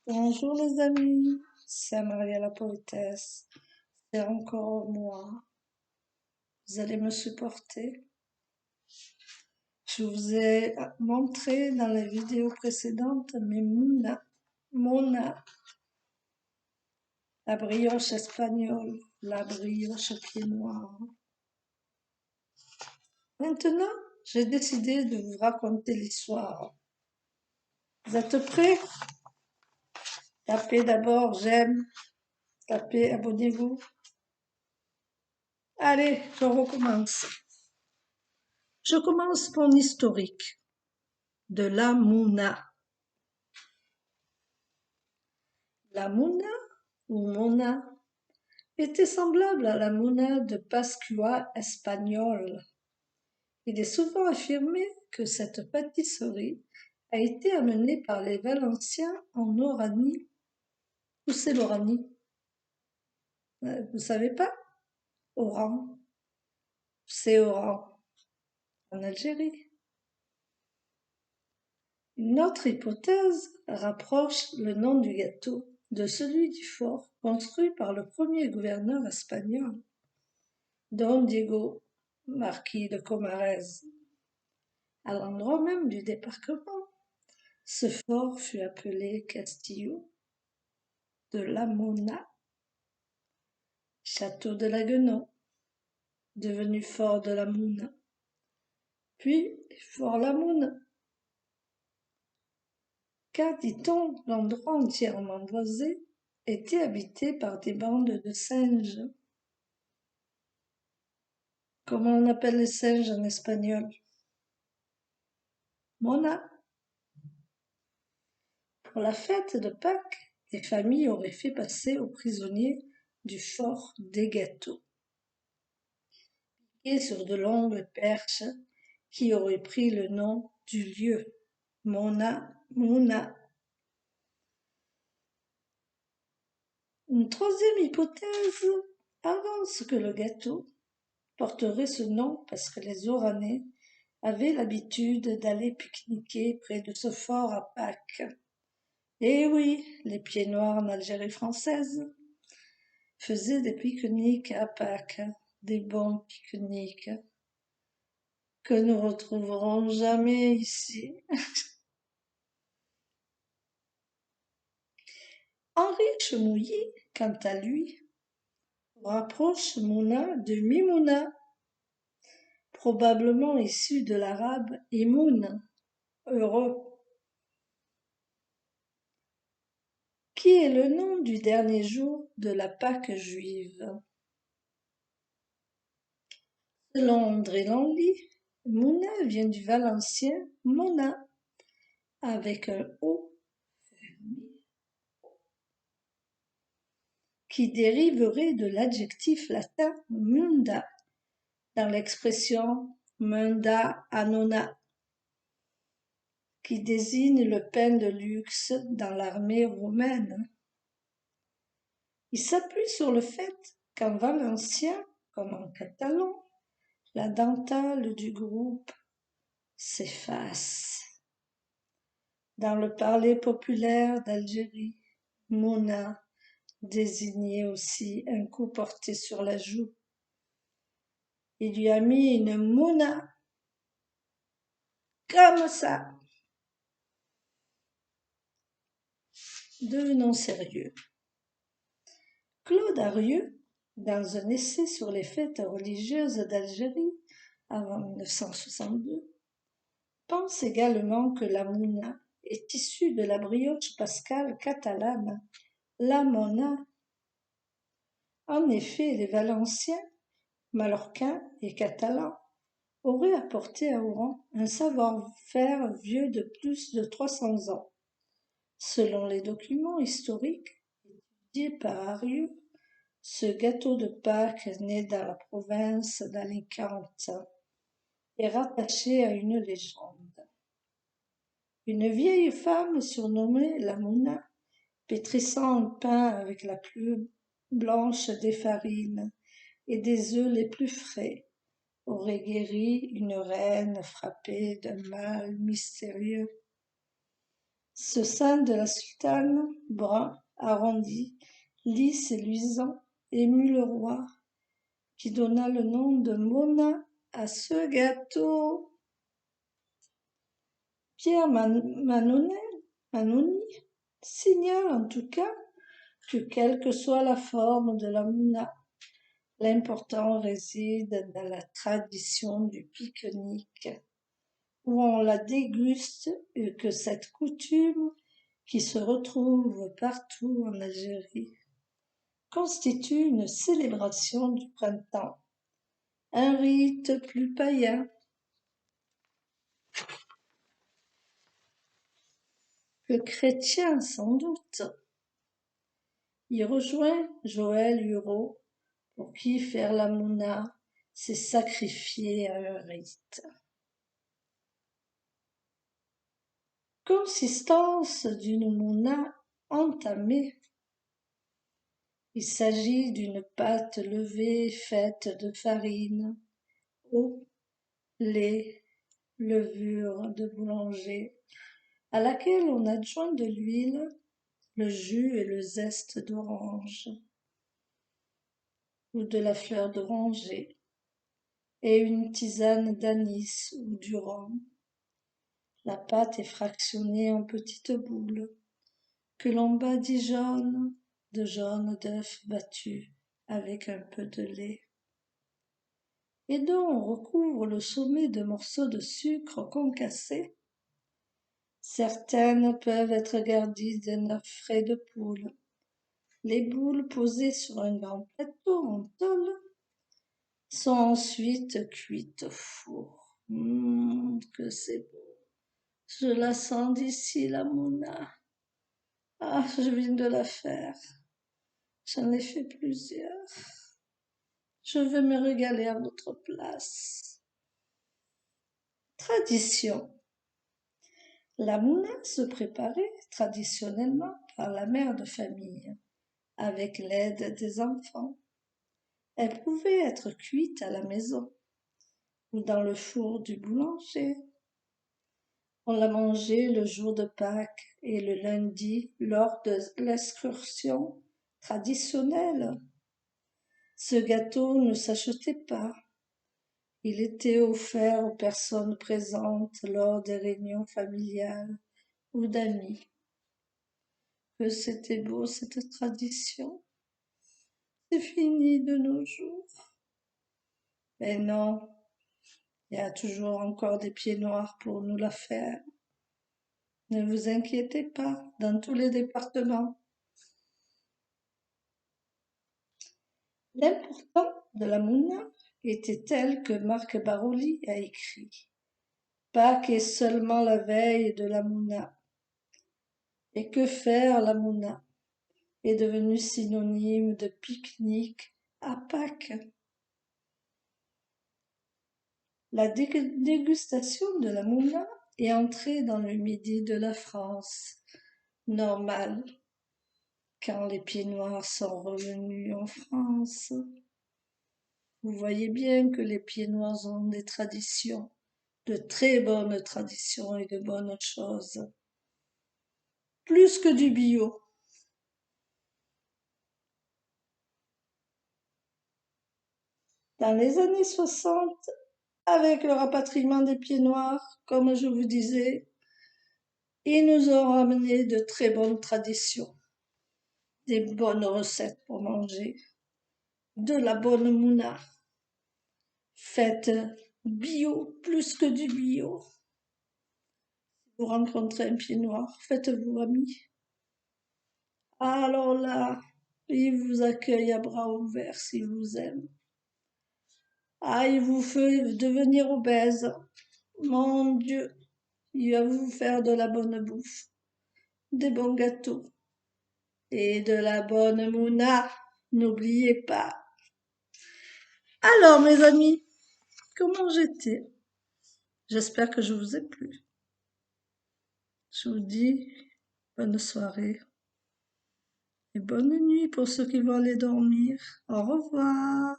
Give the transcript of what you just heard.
Bonjour les amis, c'est Maria la poétesse, c'est encore moi. Vous allez me supporter. Je vous ai montré dans les vidéos précédentes mes Mona, la brioche espagnole, la brioche au pied noir. Maintenant, j'ai décidé de vous raconter l'histoire. Vous êtes prêts? Tapez d'abord j'aime, tapez abonnez-vous. Allez, je recommence. Je commence mon historique de la Mouna. La Mouna ou Mona était semblable à la Mouna de Pascua espagnole. Il est souvent affirmé que cette pâtisserie a été amenée par les Valenciens en Oranie. Où c'est l'Oranie? Vous savez pas? Oran. C'est Oran, en Algérie. Une autre hypothèse rapproche le nom du gâteau de celui du fort construit par le premier gouverneur espagnol, Don Diego, marquis de Comarez. À l'endroit même du débarquement, ce fort fut appelé Castillo de la Mona, château de la Guenon, devenu fort de la Mouna, puis fort la Mouna. Car, dit-on, l'endroit entièrement boisé était habité par des bandes de singes. Comment on appelle les singes en espagnol? Mona. Pour la fête de Pâques, les familles auraient fait passer aux prisonniers du fort des gâteaux, et sur de longues perches qui auraient pris le nom du lieu, Mona, Mouna. Une troisième hypothèse avance que le gâteau porterait ce nom parce que les Oranais avaient l'habitude d'aller pique-niquer près de ce fort à Pâques. Eh oui, les pieds noirs en Algérie française faisaient des pique-niques à Pâques, des bons pique-niques que nous retrouverons jamais ici. Henri Chemouilly, quant à lui, rapproche Mouna de Mimouna, probablement issu de l'arabe Imoun, heureux, qui est le nom du dernier jour de la Pâque juive. Selon André Landy, Mouna vient du valencien Mona, avec un O qui dériverait de l'adjectif latin munda dans l'expression munda annona, qui désigne le pain de luxe dans l'armée romaine. Il s'appuie sur le fait qu'en valencien, comme en catalan, la dentale du groupe s'efface. Dans le parler populaire d'Algérie, Mouna désignait aussi un coup porté sur la joue. Il lui a mis une Mouna comme ça. Devenons sérieux. Claude Arieux, dans un essai sur les fêtes religieuses d'Algérie avant 1962, pense également que la Mouna est issue de la brioche pascale catalane, la Mona. En effet, les Valenciens, Mallorquins et Catalans auraient apporté à Oran un savoir-faire vieux de plus de 300 ans. Selon les documents historiques étudiés par Arieux, ce gâteau de Pâques né dans la province d'Alicante est rattaché à une légende. Une vieille femme surnommée la Mouna, pétrissant un pain avec la plus blanche des farines et des œufs les plus frais, aurait guéri une reine frappée d'un mal mystérieux. Ce sein de la sultane, brun, arrondi, lisse et luisant, émut le roi, qui donna le nom de Mona à ce gâteau. Pierre Manoni signale en tout cas que quelle que soit la forme de la mouna, l'important réside dans la tradition du pique-nique, où on la déguste et que cette coutume, qui se retrouve partout en Algérie, constitue une célébration du printemps, un rite plus païen que chrétien sans doute. Y rejoint Joël Hureau, pour qui faire la mouna, c'est sacrifier à un rite. Consistance d'une mouna entamée. Il s'agit d'une pâte levée faite de farine, eau, lait, levure de boulanger, à laquelle on adjoint de l'huile, le jus et le zeste d'orange ou de la fleur d'oranger, et une tisane d'anis ou du rhum. La pâte est fractionnée en petites boules que l'on badigeonne de jaune d'œuf battu avec un peu de lait, et dont on recouvre le sommet de morceaux de sucre concassés. Certaines peuvent être garnies d'un œuf frais de poule. Les boules posées sur un grand plateau en tôle sont ensuite cuites au four. Que c'est beau! Je la sens d'ici, la mouna. Ah, je viens de la faire. J'en ai fait plusieurs. Je vais me régaler à votre place. Tradition. La mouna se préparait traditionnellement par la mère de famille, avec l'aide des enfants. Elle pouvait être cuite à la maison ou dans le four du boulanger. On la mangeait le jour de Pâques et le lundi lors de l'excursion traditionnelle. Ce gâteau ne s'achetait pas. Il était offert aux personnes présentes lors des réunions familiales ou d'amis. Que c'était beau cette tradition. C'est fini de nos jours. Mais non, il y a toujours encore des pieds noirs pour nous la faire. Ne vous inquiétez pas, dans tous les départements. L'important de la mouna était tel que Marc Baroli a écrit. Pâques est seulement la veille de la mouna. Et que faire la mouna est devenu synonyme de pique-nique à Pâques. La dégustation de la mouna est entrée dans le midi de la France, normal, quand les pieds noirs sont revenus en France. Vous voyez bien que les pieds noirs ont des traditions, de très bonnes traditions et de bonnes choses. Plus que du bio. Dans les années 60, avec le rapatriement des pieds noirs, comme je vous disais, ils nous ont ramené de très bonnes traditions, des bonnes recettes pour manger, de la bonne mouna, faite bio, plus que du bio. Si vous rencontrez un pied noir, faites-vous ami. Alors là, il vous accueille à bras ouverts s'il vous aime. Ah, il vous fait devenir obèse. Mon Dieu, il va vous faire de la bonne bouffe, des bons gâteaux et de la bonne mouna. N'oubliez pas. Alors, mes amis, comment j'étais? J'espère que je vous ai plu. Je vous dis bonne soirée et bonne nuit pour ceux qui vont aller dormir. Au revoir.